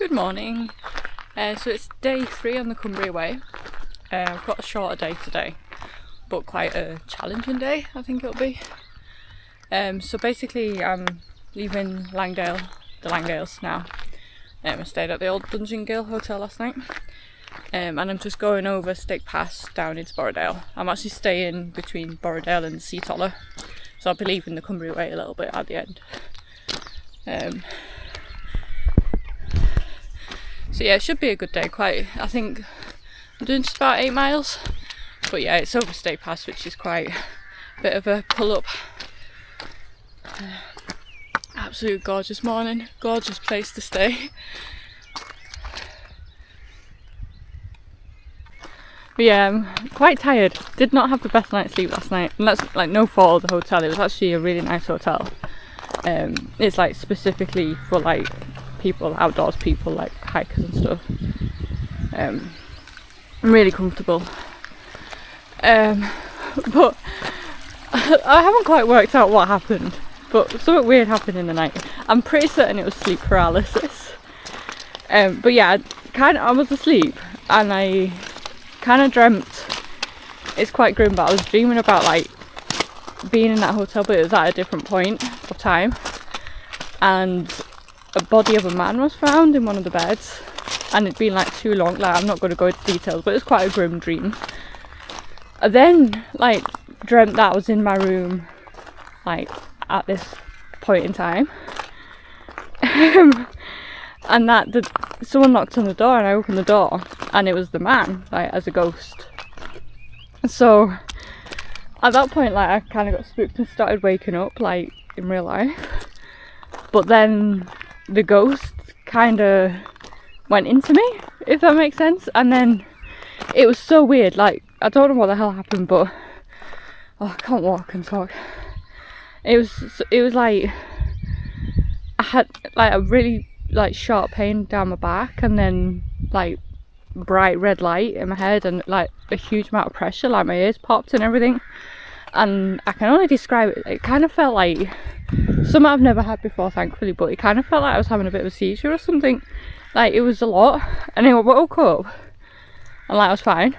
Good morning. So it's day 3 on the Cumbria Way. I've got a shorter day today, but quite a challenging day, I think it'll be. So basically I'm leaving the Langdales now. I stayed at the Old Dungeon Ghyll Hotel last night. And I'm just going over Stake Pass down into Borrowdale. I'm actually staying between Borrowdale and Seatoller, so I'll be leaving the Cumbria Way a little bit at the end. So yeah, it should be a good day. I think I'm doing just about 8 miles, but yeah, it's over Stake Pass, which is quite a bit of a pull up. Absolute gorgeous morning, gorgeous place to stay. But yeah, I'm quite tired. Did not have the best night's sleep last night, and that's like no fault of the hotel. It was actually a really nice hotel. It's like specifically for like outdoors people, like hikers and stuff. I'm really comfortable. But I haven't quite worked out what happened, but something weird happened in the night. I'm pretty certain it was sleep paralysis. But yeah, I was asleep and I kind of dreamt, it's quite grim, but I was dreaming about like being in that hotel, but it was at a different point of time, and a body of a man was found in one of the beds, and it'd been like too long. Like, I'm not going to go into details, but it was quite a grim dream. I then like dreamt that I was in my room like at this point in time, and that someone knocked on the door, and I opened the door and it was the man, like as a ghost. So at that point, like, I kind of got spooked and started waking up like in real life, but then the ghost kind of went into me, if that makes sense. And then it was so weird, like I don't know what the hell happened, but I can't walk and talk. It was like I had like a really like sharp pain down my back, and then like bright red light in my head, and like a huge amount of pressure, like my ears popped and everything. And I can only describe it, it kind of felt like something I've never had before, thankfully, but it kind of felt like I was having a bit of a seizure or something. Like, it was a lot, and then I woke up and like I was fine.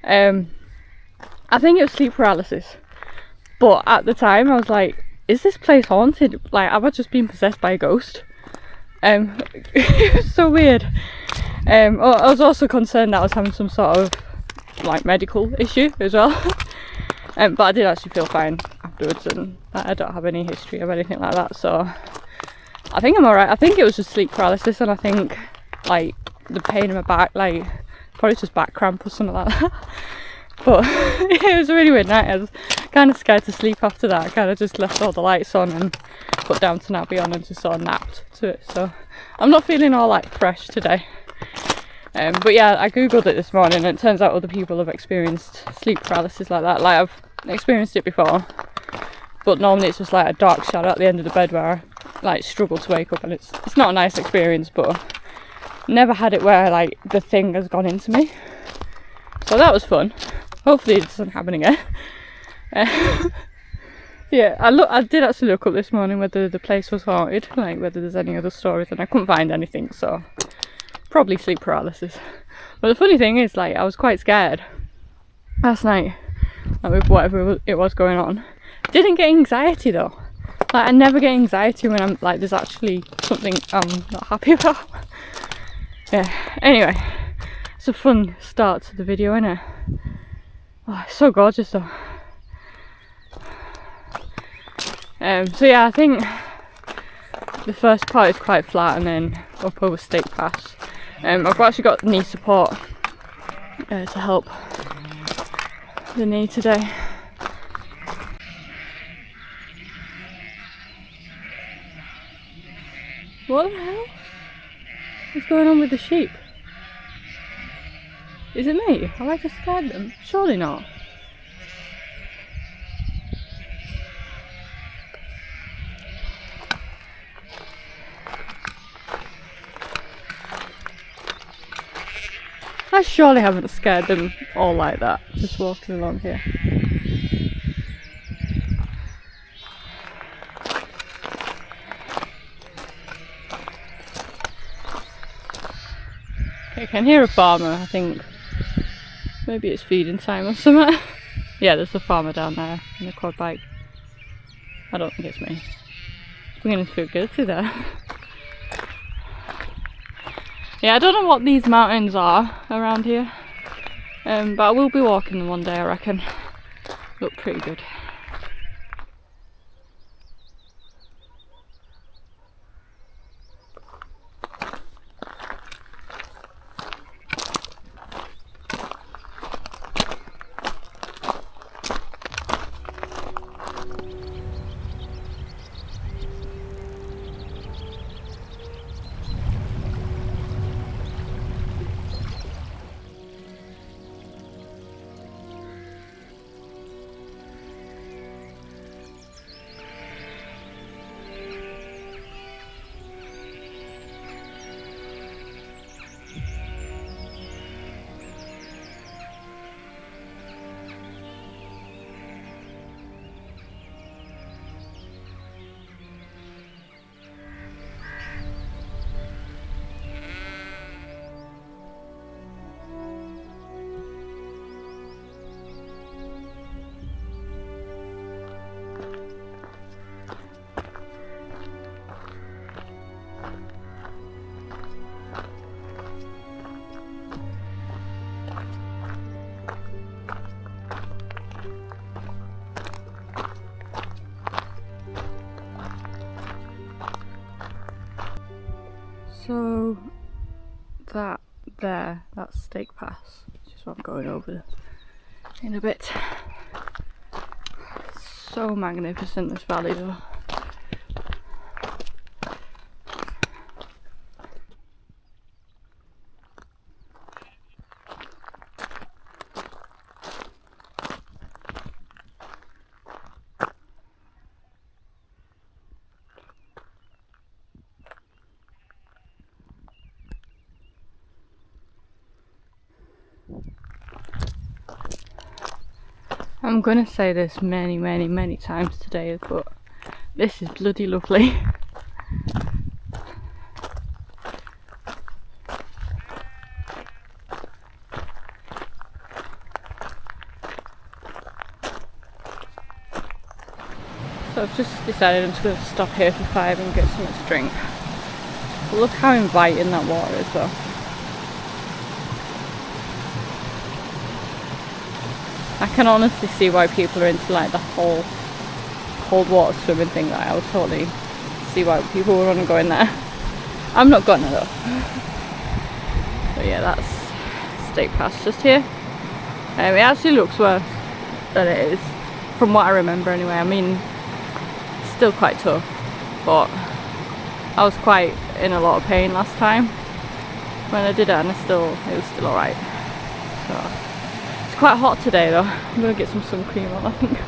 I think it was sleep paralysis, but at the time I was like, is this place haunted? Like, have I just been possessed by a ghost? It was so weird. I was also concerned that I was having some sort of like medical issue as well. But I did actually feel fine afterwards, and I don't have any history of anything like that, so I think I'm alright. I think it was just sleep paralysis, and I think like the pain in my back, like probably just back cramp or something like that. But it was a really weird night. I was kind of scared to sleep after that. I kind of just left all the lights on and put Downton Abbey on and just sort of napped to it. So I'm not feeling all like fresh today. But yeah, I googled it this morning, and it turns out other people have experienced sleep paralysis like that. Like, I've experienced it before, but normally it's just like a dark shadow at the end of the bed where I like struggle to wake up, and it's not a nice experience. But never had it where like the thing has gone into me, so that was fun. Hopefully it doesn't happen again. Yeah, I did actually look up this morning whether the place was haunted, like whether there's any other stories, and I couldn't find anything, so probably sleep paralysis. But the funny thing is, like, I was quite scared last night, like, with whatever it was going on. Didn't get anxiety though. Like, I never get anxiety when I'm like there's actually something I'm not happy about. Yeah, anyway, it's a fun start to the video, isn't it? Oh, it's so gorgeous though. So yeah, I think the first part is quite flat, and then up over Stake Pass. I've actually got knee support to help the knee today. What the hell? What's going on with the sheep? Is it me? Have I just scared them? Surely not. I surely haven't scared them all like that, just walking along here. I can hear a farmer, I think. Maybe it's feeding time or something. Yeah, there's a farmer down there in the quad bike. I don't think it's me. It's beginning to feel guilty there. Yeah, I don't know what these mountains are around here. But I will be walking them one day, I reckon. Look pretty good. So that there, that's Stake Pass, which is what I'm going over in a bit. So magnificent, this valley though. I'm gonna say this many times today, but this is bloody lovely. So I've just decided I'm just going to stop here for 5 and get something to drink. But look how inviting that water is though. I can honestly see why people are into like the whole cold water swimming thing. That I would totally see why people would want to go in there. I'm not gonna though. But yeah, that's Stake Pass just here. It actually looks worse than it is, from what I remember anyway. I mean, it's still quite tough, but I was quite in a lot of pain last time when I did it, and it was still alright. So it's quite hot today though. I'm gonna get some sun cream on, I think.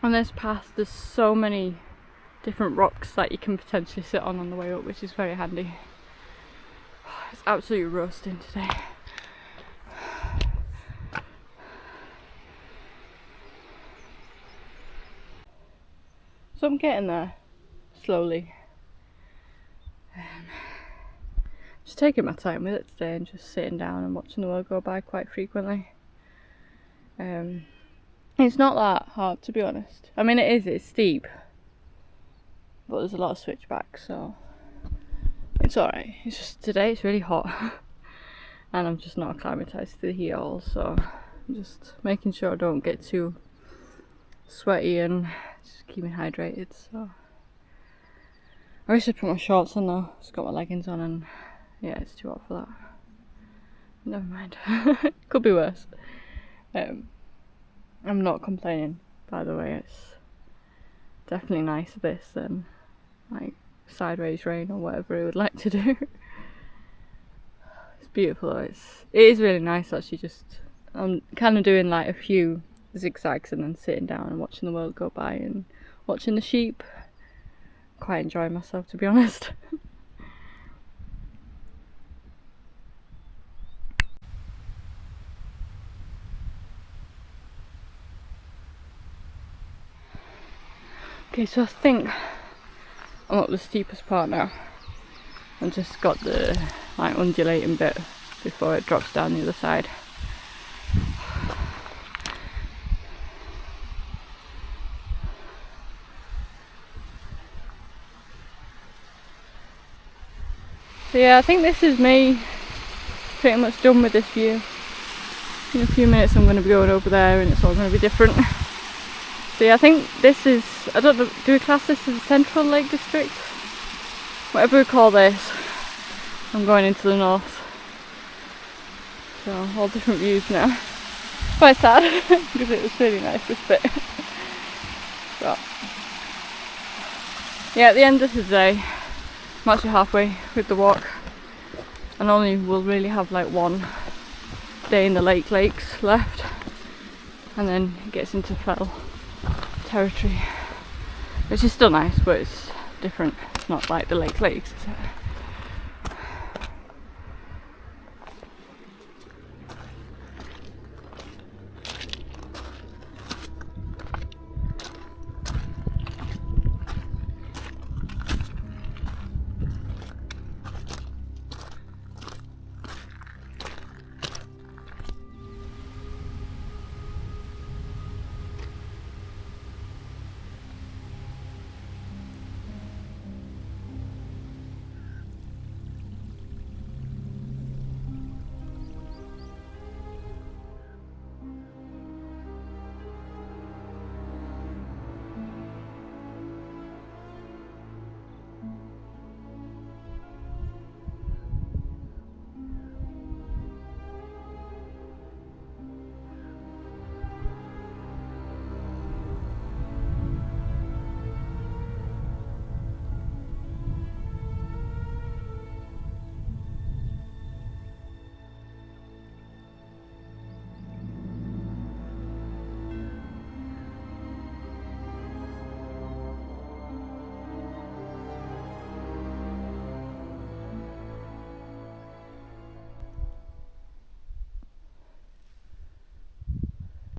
On this path there's so many different rocks that you can potentially sit on the way up, which is very handy. It's absolutely roasting today. So I'm getting there slowly. Just taking my time with it today and just sitting down and watching the world go by quite frequently. It's not that hard, to be honest. I mean, it's steep, but there's a lot of switchbacks, so it's alright. It's just today it's really hot and I'm just not acclimatised to the heat at all, so I'm just making sure I don't get too sweaty and just keeping hydrated. So I wish I'd put my shorts on though. Just got my leggings on and yeah, it's too hot for that. Never mind. Could be worse. I'm not complaining, by the way. It's definitely nicer this than like sideways rain or whatever it would like to do. It's beautiful. It is really nice actually. Just I'm kind of doing like a few zigzags and then sitting down and watching the world go by and watching the sheep. Quite enjoying myself, to be honest. Okay, so I think I'm up the steepest part now. I've just got the like undulating bit before it drops down the other side. So yeah, I think this is me pretty much done with this view. In a few minutes I'm going to be going over there and it's all going to be different. So yeah, I think this is, I don't know, do we class this as the Central Lake District? Whatever we call this. I'm going into the north. So all different views now. Quite sad because it was really nice this bit. But yeah, at the end of the day, I'm actually halfway with the walk. And only will really have like one day in the lakes left. And then it gets into fell territory, which is still nice, but it's different. It's not like the lakes, is it?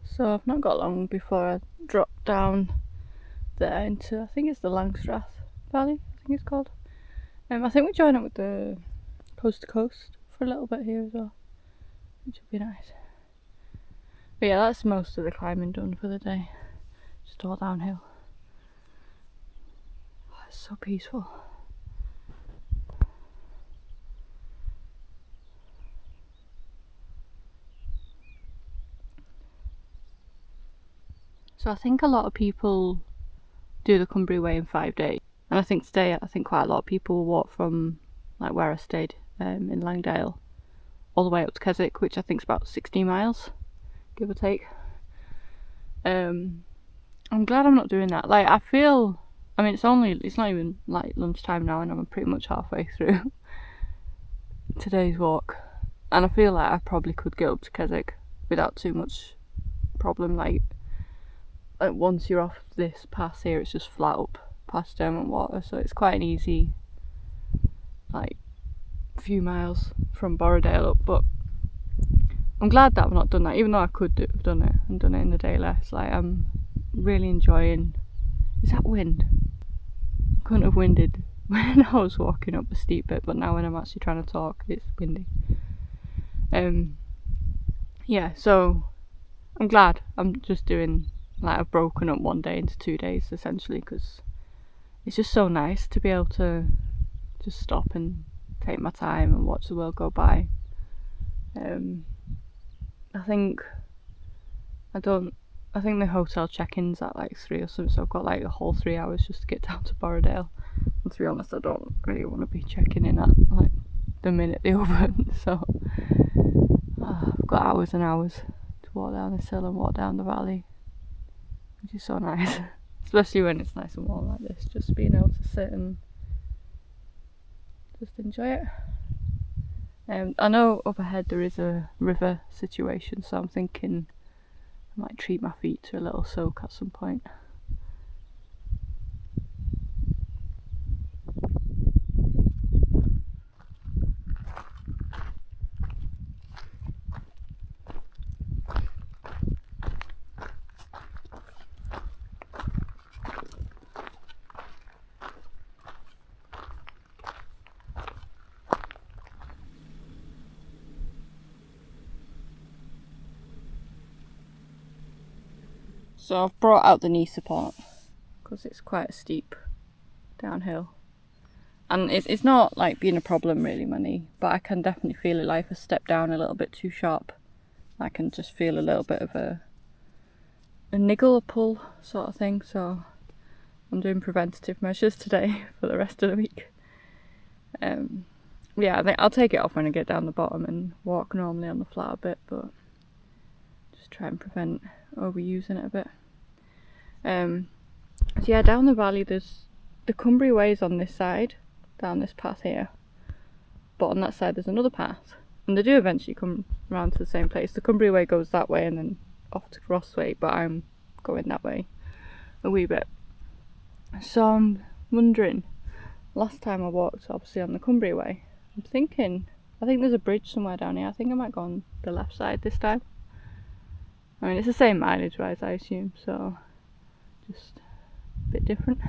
So I've not got long before I drop down there into, I think it's the Langdales Valley, I think it's called. I think we join up with the coast to coast for a little bit here as well, which would be nice. But yeah, that's most of the climbing done for the day. Just all downhill. Oh, it's so peaceful. So I think a lot of people do the Cumbria Way in 5 days. And I think today, quite a lot of people will walk from like where I stayed in Langdale all the way up to Keswick, which I think is about 60 miles, give or take. I'm glad I'm not doing that. Like, I feel, I mean, it's not even like lunchtime now and I'm pretty much halfway through today's walk. And I feel like I probably could get up to Keswick without too much problem. Like once you're off this pass here, it's just flat up past Dermot Water, so it's quite an easy like few miles from Borrowdale up. But I'm glad that I've not done that, even though I could have done it and done it in the day less. Like, I'm really enjoying. Is that wind? Couldn't have winded when I was walking up the steep bit, but now when I'm actually trying to talk, it's windy. Yeah, so I'm glad I'm just doing, like, I've broken up one day into 2 days essentially, because it's just so nice to be able to just stop and take my time and watch the world go by. I think the hotel check-in's at like 3 or something, so I've got like a whole 3 hours just to get down to Borrowdale. And to be honest, I don't really want to be checking in at like the minute they open, so I've got hours and hours to walk down this hill and walk down the valley, which is so nice. Especially when it's nice and warm like this, just being able to sit and just enjoy it. I know up ahead there is a river situation, so I'm thinking I might treat my feet to a little soak at some point. So I've brought out the knee support because it's quite a steep downhill, and it's not like being a problem really, my knee, but I can definitely feel it, like if I step down a little bit too sharp, I can just feel a little bit of a niggle, a pull sort of thing. So I'm doing preventative measures today for the rest of the week. Yeah, I think I'll take it off when I get down the bottom and walk normally on the flat a bit, but just try and prevent overusing it a bit. So yeah, down the valley there's the Cumbria Way is on this side, down this path here, but on that side there's another path, and they do eventually come around to the same place. The Cumbria Way goes that way and then off to Crossway, but I'm going that way a wee bit. So I'm wondering, last time I walked obviously on the Cumbria Way, I'm thinking, I think there's a bridge somewhere down here, I think I might go on the left side this time. I mean, it's the same mileage wise, I assume, so just a bit different.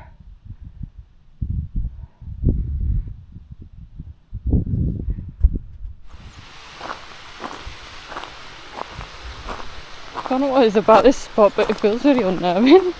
I don't know what it's about this spot, but it feels really unnerving.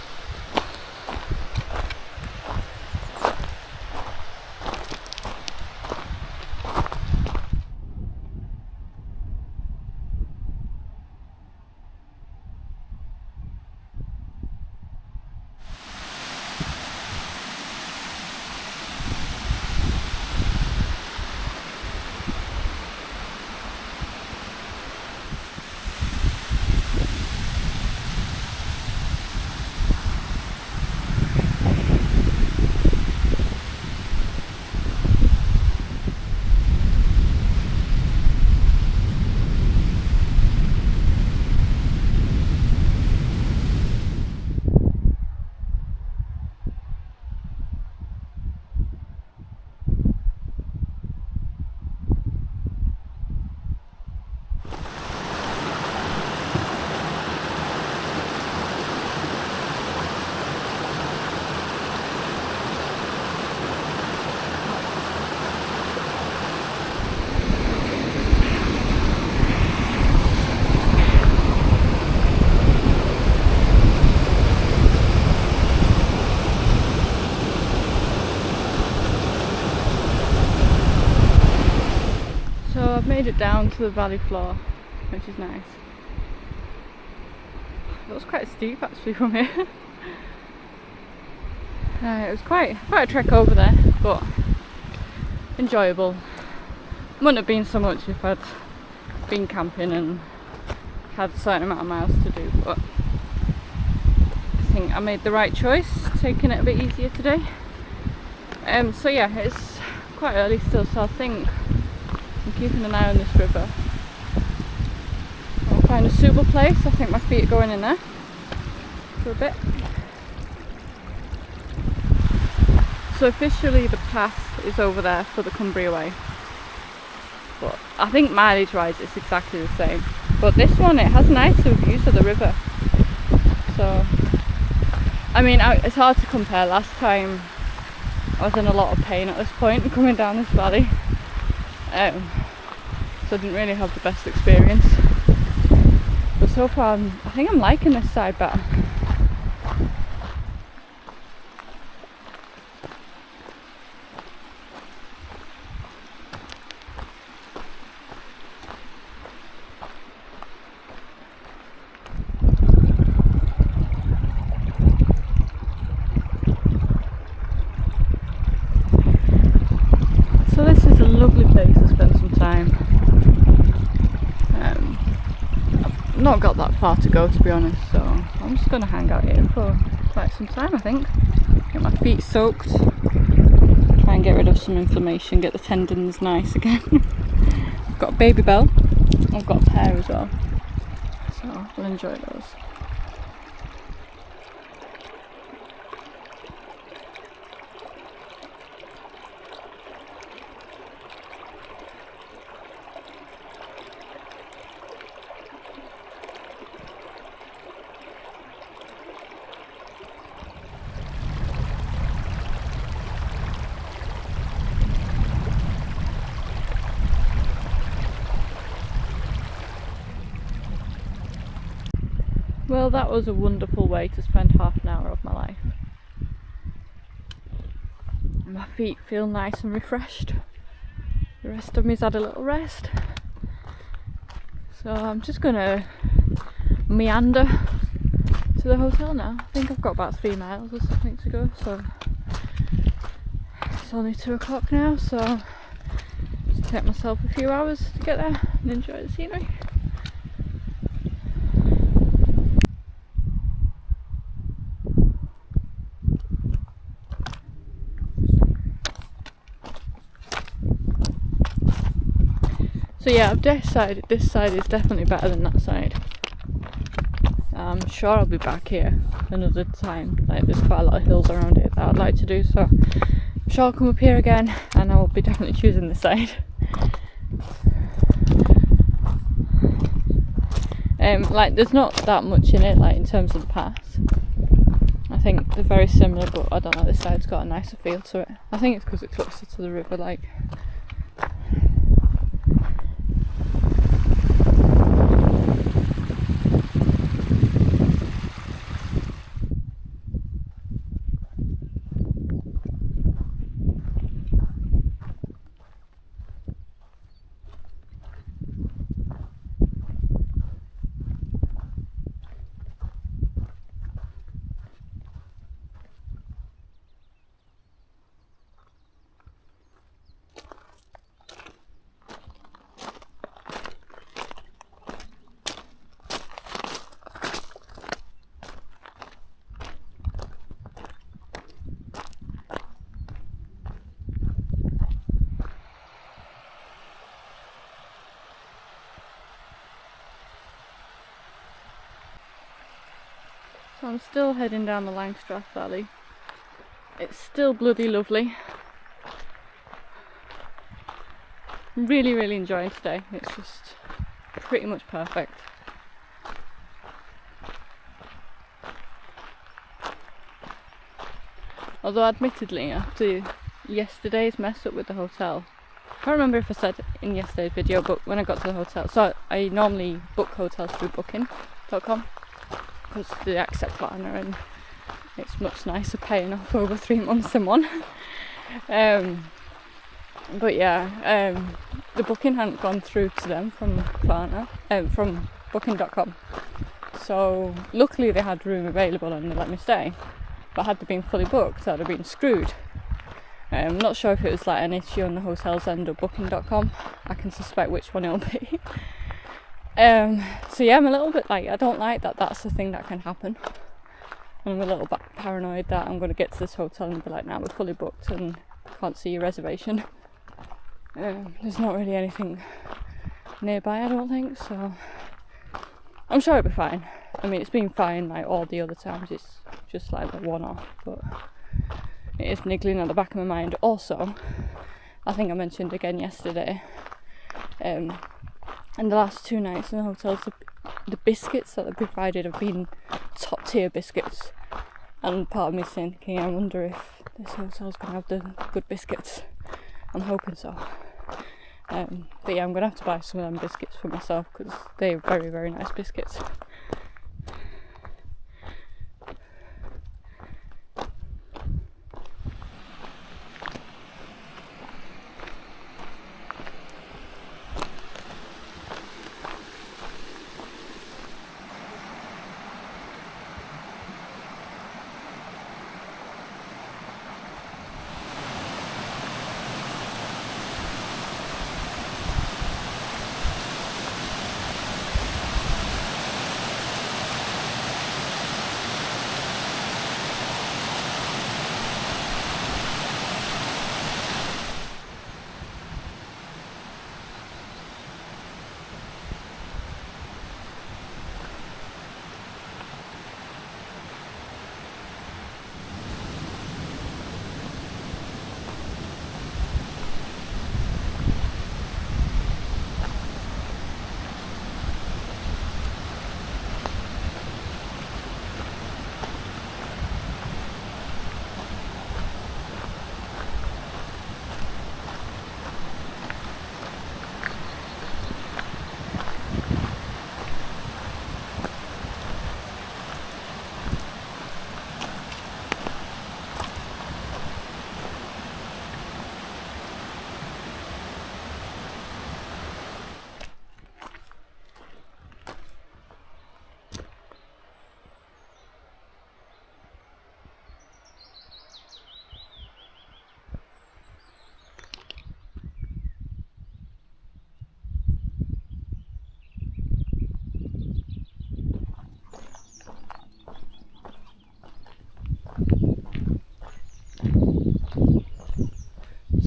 I've made it down to the valley floor, which is nice. It was quite steep actually from here. It was quite a trek over there, but enjoyable. Wouldn't have been so much if I'd been camping and had a certain amount of miles to do, but I think I made the right choice, taking it a bit easier today. So yeah, it's quite early still, so I think I'm keeping an eye on this river. I'll find a suitable place. I think my feet are going in there for a bit. So officially the path is over there for the Cumbria Way, but I think mileage wise it's exactly the same. But this one, it has nicer views of the river. So I mean, it's hard to compare. Last time I was in a lot of pain at this point coming down this valley, so I didn't really have the best experience. But so far, I think I'm liking this side better. So this is a lovely place to spend some time. I've not got that far to go, to be honest, so I'm just going to hang out here for quite some time, I think. Get my feet soaked, try and get rid of some inflammation, get the tendons nice again. I've got a baby bell, I've got a pair as well, so we'll enjoy those. Well, that was a wonderful way to spend half an hour of my life. My feet feel nice and refreshed. The rest of me's had a little rest. So I'm just gonna meander to the hotel now. I think I've got about 3 miles or something to go, so it's only 2 o'clock now, so just take myself a few hours to get there and enjoy the scenery. So yeah, I've decided this side is definitely better than that side. I'm sure I'll be back here another time. Like, there's quite a lot of hills around here that I'd like to do, so I'm sure I'll come up here again and I'll be definitely choosing this side. Like, there's not that much in it, like in terms of the paths. I think they're very similar, but I don't know, this side's got a nicer feel to it. I think it's because it's closer to the river, like. So I'm still heading down the Langdales Valley. It's still bloody lovely. I'm really enjoying today. It's just pretty much perfect. Although admittedly, after yesterday's mess up with the hotel, I can't remember if I said in yesterday's video, but when I got to the hotel, so I normally book hotels through booking.com because they accept Klarna and it's much nicer paying off over 3 months than one. But yeah, the booking hadn't gone through to them from Klarna, from booking.com. So luckily they had room available and they let me stay. But had they been fully booked, I'd have been screwed. I'm not sure if it was like an issue on the hotel's end or booking.com. I can suspect which one it'll be. So yeah, I'm a little bit like, I don't like that that's the thing that can happen. And I'm a little bit paranoid that I'm going to get to this hotel and be like, nah, we're fully booked and can't see your reservation. There's not really anything nearby, I don't think, so I'm sure it'll be fine. I mean, it's been fine like all the other times, it's just like a one-off, but it is niggling at the back of my mind. Also, I think I mentioned again yesterday, in the last 2 nights in the hotels, the biscuits that they provided have been top tier biscuits. And part of me is thinking, I wonder if this hotel's going to have the good biscuits. I'm hoping so. But yeah, I'm going to have to buy some of them biscuits for myself because they're very, very nice biscuits.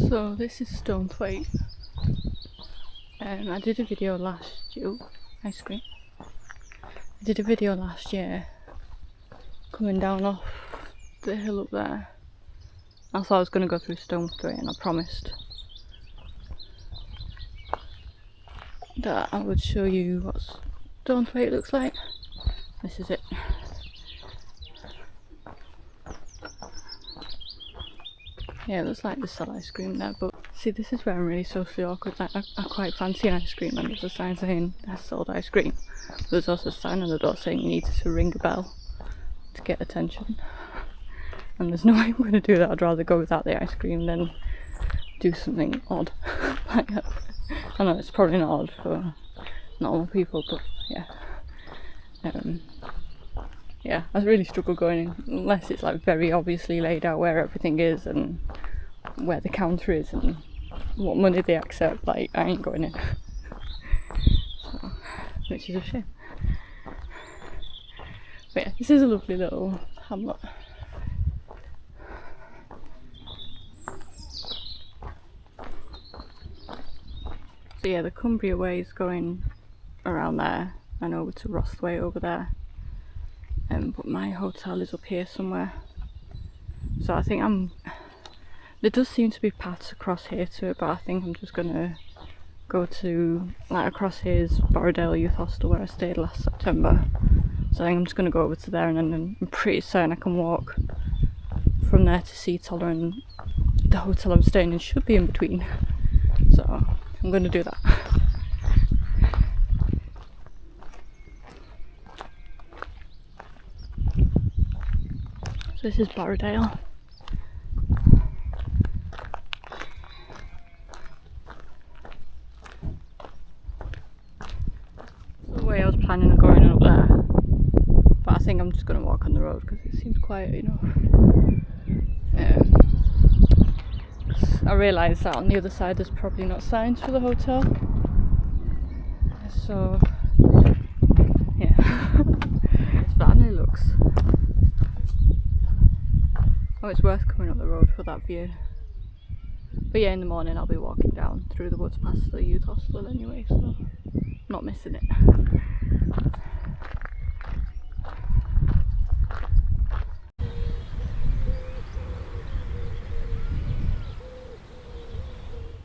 So this is Stonethwaite. I did a video last year. Ice cream. I did a video last year coming down off the hill up there. I thought I was going to go through Stonethwaite, and I promised that I would show you what Stonethwaite looks like. This is it. Yeah, it looks like they sell ice cream there, but see, this is where I'm really socially awkward. Like, I quite fancy ice cream, and there's a sign saying I sold ice cream. But there's also a sign on the door saying you need to ring a bell to get attention. And there's no way I'm going to do that. I'd rather go without the ice cream than do something odd. Like that. I know it's probably not odd for normal people, but yeah. Yeah, I really struggle going in unless it's like very obviously laid out where everything is and where the counter is and what money they accept. Like, I ain't going in. So, which is a shame. But yeah, this is a lovely little hamlet. So yeah, the Cumbria Way is going around there and over to Rossway over there. But my hotel is up here somewhere. So I think there does seem to be paths across here to it, but I think I'm just gonna go to, like, across here is Borrowdale Youth Hostel where I stayed last September. So I think I'm just gonna go over to there, and then I'm pretty certain I can walk from there to Seatoller, and the hotel I'm staying in should be in between. So I'm gonna do that. This is Borrowdale. The way I was planning on going up there, but I think I'm just going to walk on the road because it seems quiet enough. I realised that on the other side there's probably not signs for the hotel, so yeah. That only looks. Oh, it's worth coming up the road for that view. But yeah, in the morning I'll be walking down through the woods past the youth hostel anyway, so I'm not missing it.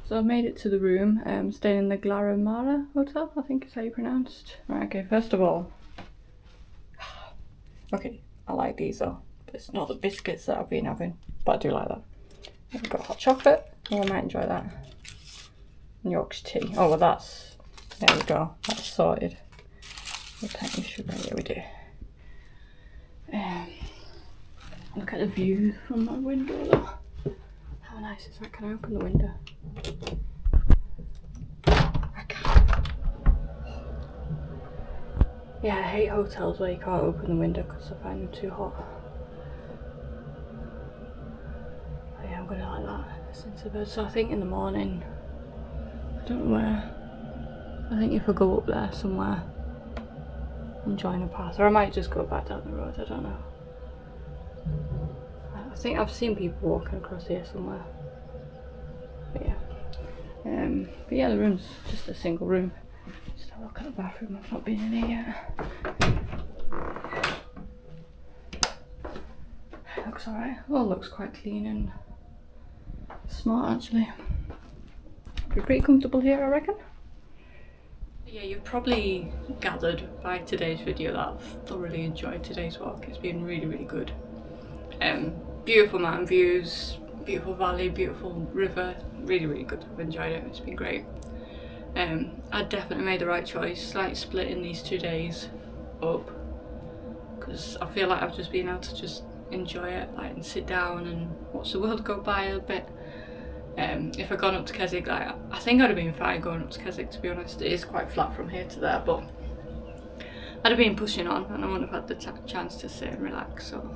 So I made it to the room, staying in the Glaramara Hotel, I think is how you pronounced. Right, okay, first of all, okay, I like these though. But it's not the biscuits that I've been having, but I do like that. We've got hot chocolate. Oh, I might enjoy that. And Yorkshire tea. Oh, well, that's, there we go. That's sorted. Plenty of sugar. Yeah, we do. Look at the view from my window though. How nice is that? Can I open the window? I can't. Yeah, I hate hotels where you can't open the window because I find them too hot. But yeah, I'm gonna like that. Listen to the birds. So I think in the morning, I don't know where. I think if I go up there somewhere and join a path, or I might just go back down the road, I don't know. I think I've seen people walking across here somewhere. But yeah. The room's just a single room. Just have a look at the bathroom, I've not been in here yet. It looks alright. All looks quite clean and smart actually. Be pretty comfortable here, I reckon. Yeah, you've probably gathered by today's video that I've thoroughly enjoyed today's walk. It's been really, really good. Beautiful mountain views, beautiful valley, beautiful river. Really, really good. I've enjoyed it. It's been great. I definitely made the right choice, like splitting these 2 days up, because I feel like I've just been able to just enjoy it, like, and sit down and watch the world go by a bit. If I'd gone up to Keswick, like, I think I'd have been fine going up to Keswick, to be honest. It is quite flat from here to there, but I'd have been pushing on and I wouldn't have had the chance to sit and relax, so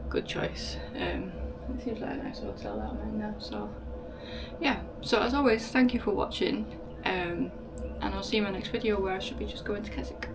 good choice. It seems like a nice hotel that I'm in now, so yeah. So as always, thank you for watching, and I'll see you in my next video where I should be just going to Keswick.